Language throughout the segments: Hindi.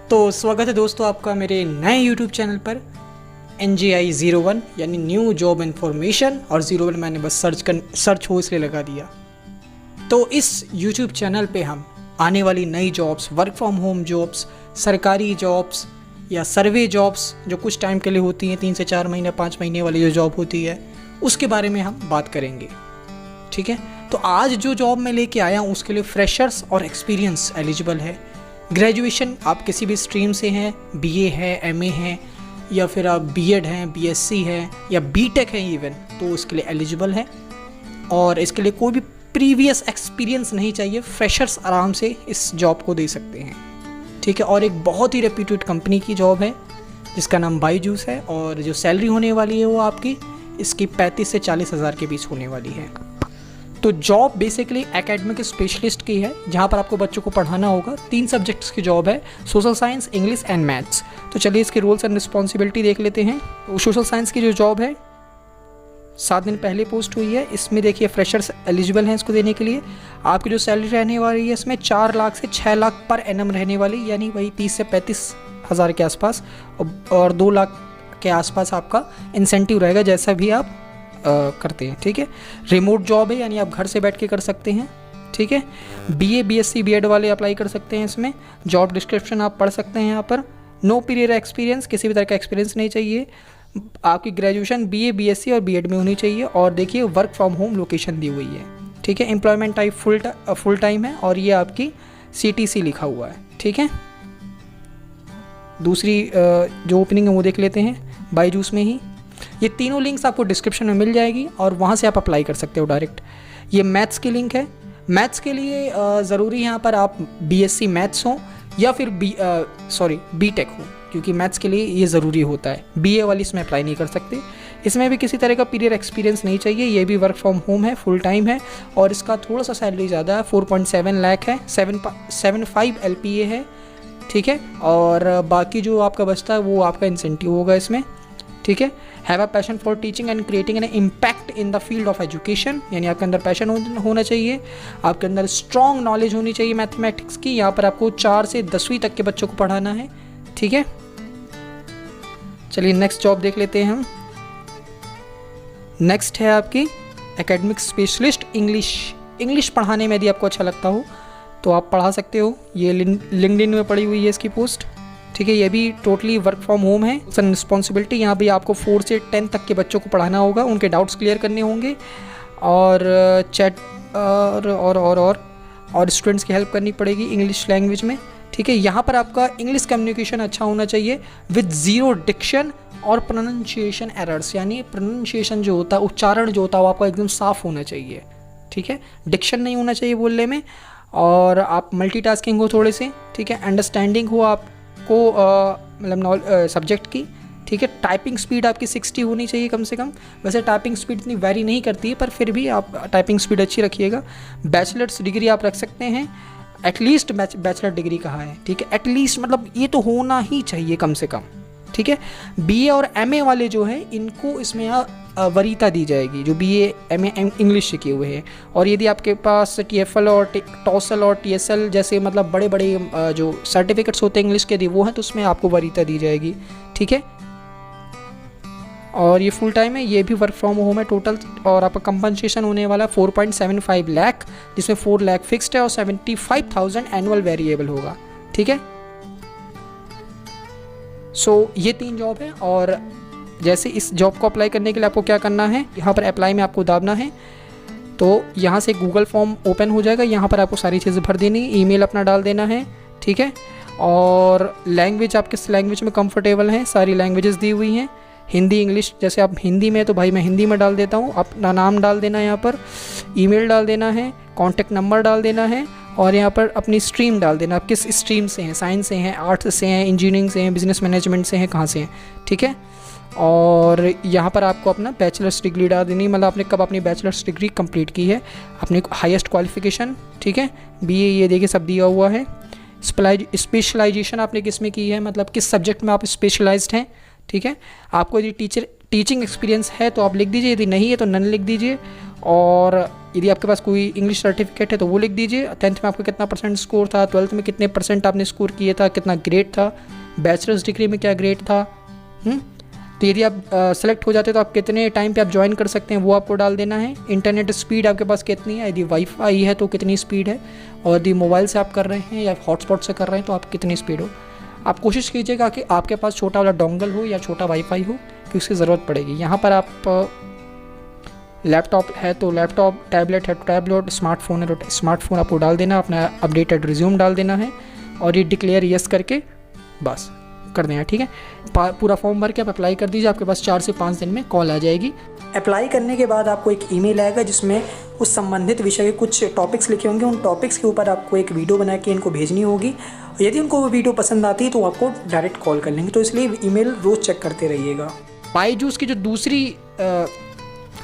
तो स्वागत है दोस्तों आपका मेरे नए YouTube चैनल पर NGI 01 यानी न्यू जॉब इन्फॉर्मेशन। और 01 मैंने बस सर्च हो इसलिए लगा दिया। तो इस YouTube चैनल पे हम आने वाली नई jobs, work from home jobs, सरकारी जॉब्स या सर्वे जॉब्स जो कुछ टाइम के लिए होती हैं, 3 से 4 महीने 5 महीने वाली जो जॉब होती है उसके बारे में हम बात करेंगे। ठीक है, तो आज जो जॉब मैं लेके आया हूँ उसके लिए फ्रेशर्स और एक्सपीरियंस एलिजिबल है। ग्रेजुएशन आप किसी भी स्ट्रीम से हैं, BA है, MA है या फिर आप B.Ed हैं, BSc है या B.Tech है इवन, तो इसके लिए एलिजिबल है। और इसके लिए कोई भी प्रीवियस एक्सपीरियंस नहीं चाहिए, फ्रेशर्स आराम से इस जॉब को दे सकते हैं। ठीक है, और एक बहुत ही रेप्यूटेड कंपनी की जॉब है जिसका नाम बायजूस है। और जो सैलरी होने वाली है वो आपकी इसकी 35 से 40 हज़ार के बीच होने वाली है। तो जॉब बेसिकली एकेडमिक स्पेशलिस्ट की है, जहाँ पर आपको बच्चों को पढ़ाना होगा। 3 सब्जेक्ट्स की जॉब है, social science, English and maths. तो चलिए इसके रोल्स एंड रिस्पॉन्सिबिलिटी देख लेते हैं। तो सोशल साइंस की जो जॉब है 7 दिन पहले पोस्ट हुई है। इसमें देखिए फ्रेशर्स एलिजिबल हैं इसको देने के लिए। आपकी जो सैलरी रहने वाली है इसमें 4 लाख से 6 लाख पर एनम रहने वाली, यानी वही 30 से 35 हज़ार के आसपास, और 2 लाख के आसपास आपका इंसेंटिव रहेगा जैसा भी आप करते हैं। ठीक है, रिमोट जॉब है यानी आप घर से बैठ के कर सकते हैं। ठीक है, BA, BSc, B.Ed वाले अप्लाई कर सकते हैं इसमें। जॉब डिस्क्रिप्शन आप पढ़ सकते हैं यहाँ पर। नो पीरियड एक्सपीरियंस, किसी भी तरह का एक्सपीरियंस नहीं चाहिए। आपकी ग्रेजुएशन BA, BSc और B.Ed में होनी चाहिए। और देखिए वर्क फ्रॉम होम लोकेशन दी हुई है। ठीक है, एम्प्लॉयमेंट टाइप फुल टाइम है और ये आपकी CTC लिखा हुआ है। ठीक है, दूसरी जो ओपनिंग है वो देख लेते हैं बायजूस में ही। ये तीनों लिंक्स आपको डिस्क्रिप्शन में मिल जाएगी और वहाँ से आप अप्लाई कर सकते हो डायरेक्ट। ये मैथ्स की लिंक है। मैथ्स के लिए ज़रूरी यहाँ पर आप BSc मैथ्स हो या फिर B.Tech हो, क्योंकि मैथ्स के लिए ये ज़रूरी होता है। BA वाली इसमें अप्लाई नहीं कर सकते। इसमें भी किसी तरह का पीरियड एक्सपीरियंस नहीं चाहिए। ये भी वर्क फ्रॉम होम है, फुल टाइम है और इसका थोड़ा सा सैलरी ज़्यादा है, 4.7 लाख है, 7.5 LPA है। ठीक है, और बाकी जो आपका बचता है वो आपका इंसेंटिव होगा इसमें। ठीक है, have a passion for teaching and creating an impact in the field of education, यानी आपके अंदर पैशन होना चाहिए। आपके अंदर स्ट्रॉन्ग नॉलेज होनी चाहिए मैथमेटिक्स की। यहाँ पर आपको 4 से 10वीं तक के बच्चों को पढ़ाना है। ठीक है, चलिए नेक्स्ट जॉब देख लेते हैं हम। नेक्स्ट है आपकी एकेडमिक स्पेशलिस्ट इंग्लिश पढ़ाने में यदि आपको अच्छा लगता हो तो आप पढ़ा सकते हो। ये लिंक्डइन में पड़ी हुई है इसकी पोस्ट। ठीक है, ये भी टोटली वर्क फ्रॉम होम है। रिस्पॉन्सिबिलिटी यहाँ भी आपको 4 से 10 तक के बच्चों को पढ़ाना होगा, उनके डाउट्स क्लियर करने होंगे और चैट और स्टूडेंट्स की हेल्प करनी पड़ेगी इंग्लिश लैंग्वेज में। ठीक है, यहाँ पर आपका इंग्लिश कम्युनिकेशन अच्छा होना चाहिए विद 0 डिक्शन और प्रोनाउंसिएशन एरर्स, यानी प्रोनाउंसिएशन जो होता है, उच्चारण जो होता है वो आपका एकदम साफ होना चाहिए। ठीक है, डिक्शन नहीं होना चाहिए बोलने में। और आप मल्टीटास्किंग हो थोड़े से। ठीक है, अंडरस्टैंडिंग हो आपको मतलब सब्जेक्ट की। ठीक है, टाइपिंग स्पीड आपकी 60 होनी चाहिए कम से कम। वैसे टाइपिंग स्पीड इतनी वेरी नहीं करती है पर फिर भी आप टाइपिंग स्पीड अच्छी रखिएगा। बैचलर्स डिग्री आप रख सकते हैं, एटलीस्ट बैचलर डिग्री कहा है। ठीक है, एटलीस्ट मतलब ये तो होना ही चाहिए कम से कम। ठीक है, BA और MA वाले जो है इनको इसमें वरीयता दी जाएगी, जो BA MA इंग्लिश से किए हुए हैं। और यदि आपके पास TOEFL और TOESL और TSL जैसे मतलब बड़े बड़े जो सर्टिफिकेट्स होते हैं इंग्लिश के, यदि वो हैं तो उसमें आपको वरीयता दी जाएगी। ठीक है, और ये फुल टाइम है, ये भी वर्क फ्रॉम होम है टोटल। और आपका कंपनसेशन होने वाला 4.75 लाख, जिसमें 4 लाख फिक्स्ड है और 75,000 एनुअल वेरिएबल होगा। ठीक है, ये 3 जॉब है। और जैसे इस जॉब को अप्लाई करने के लिए आपको क्या करना है, यहाँ पर अप्लाई में आपको दाबना है। तो यहाँ से गूगल फॉर्म ओपन हो जाएगा, यहाँ पर आपको सारी चीज़ें भर देनी, ईमेल अपना डाल देना है। ठीक है, और लैंग्वेज आप किस लैंग्वेज में कंफर्टेबल हैं, सारी लैंग्वेजेस दी हुई हैं, हिंदी इंग्लिश। जैसे आप हिंदी में तो भाई मैं हिंदी में डाल देता हूँ। अपना नाम डाल देना है, यहाँ पर ईमेल डाल देना है, कॉन्टैक्ट नंबर डाल देना है और यहाँ पर अपनी स्ट्रीम डाल देना, आप किस स्ट्रीम से हैं, साइंस से हैं, आर्ट्स से हैं, इंजीनियरिंग से हैं, बिजनेस मैनेजमेंट से हैं, कहाँ से हैं। ठीक है, और यहाँ पर आपको अपना बैचलर्स डिग्री डाल देनी, मतलब आपने कब अपनी बैचलर्स डिग्री कंप्लीट की है, अपनी हाईएस्ट क्वालिफिकेशन। ठीक है, BA ये देखिए सब दिया हुआ है। स्पेशलाइजेशन आपने किस में की है, मतलब किस सब्जेक्ट में आप स्पेशलाइज्ड हैं। ठीक है, आपको यदि टीचिंग एक्सपीरियंस है तो आप लिख दीजिए, यदि नहीं है तो नन लिख दीजिए। और यदि आपके पास कोई इंग्लिश सर्टिफिकेट है तो वो लिख दीजिए। 10th में आपका कितना परसेंट स्कोर था, 12th में कितने परसेंट आपने स्कोर किया था, कितना ग्रेड था, बैचलर्स डिग्री में क्या ग्रेड था। तो यदि आप सेलेक्ट हो जाते हैं तो आप कितने टाइम पे आप ज्वाइन कर सकते हैं वो आपको डाल देना है। इंटरनेट स्पीड आपके पास कितनी है, यदि वाईफाई है तो कितनी स्पीड है, और यदि मोबाइल से आप कर रहे हैं या हॉटस्पॉट से कर रहे हैं तो आप कितनी स्पीड हो। आप कोशिश कीजिएगा कि आपके पास छोटा वाला डोंगल हो या छोटा वाईफाई हो, कि उसकी ज़रूरत पड़ेगी। यहाँ पर आप लैपटॉप है तो लैपटॉप, टैबलेट है तो टैबलेट, स्मार्टफोन है तो स्मार्टफोन आपको डाल देना, अपना अपडेटेड रिज्यूम डाल देना है और ये डिक्लेयर यस करके बस कर देना। ठीक है, पूरा फॉर्म भर के आप अप्लाई कर दीजिए, आपके पास 4 से 5 दिन में कॉल आ जाएगी। अप्लाई करने के बाद आपको एक ईमेल आएगा जिसमें उस संबंधित विषय के कुछ टॉपिक्स लिखे होंगे। उन टॉपिक्स के ऊपर आपको एक वीडियो बना के इनको भेजनी होगी। यदि उनको वो वीडियो पसंद आती है तो आपको डायरेक्ट कॉल कर लेंगे, तो इसलिए ईमेल रोज़ चेक करते रहिएगा। बायजूस की जो दूसरी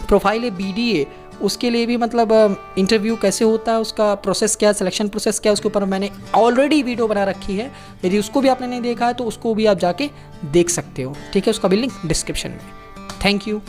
प्रोफाइल है BDA, उसके लिए भी मतलब इंटरव्यू कैसे होता है, उसका प्रोसेस क्या है, सिलेक्शन प्रोसेस क्या है, उसके ऊपर मैंने ऑलरेडी वीडियो बना रखी है। यदि उसको भी आपने नहीं देखा है तो उसको भी आप जाके देख सकते हो। ठीक है, उसका भी लिंक डिस्क्रिप्शन में। Thank you.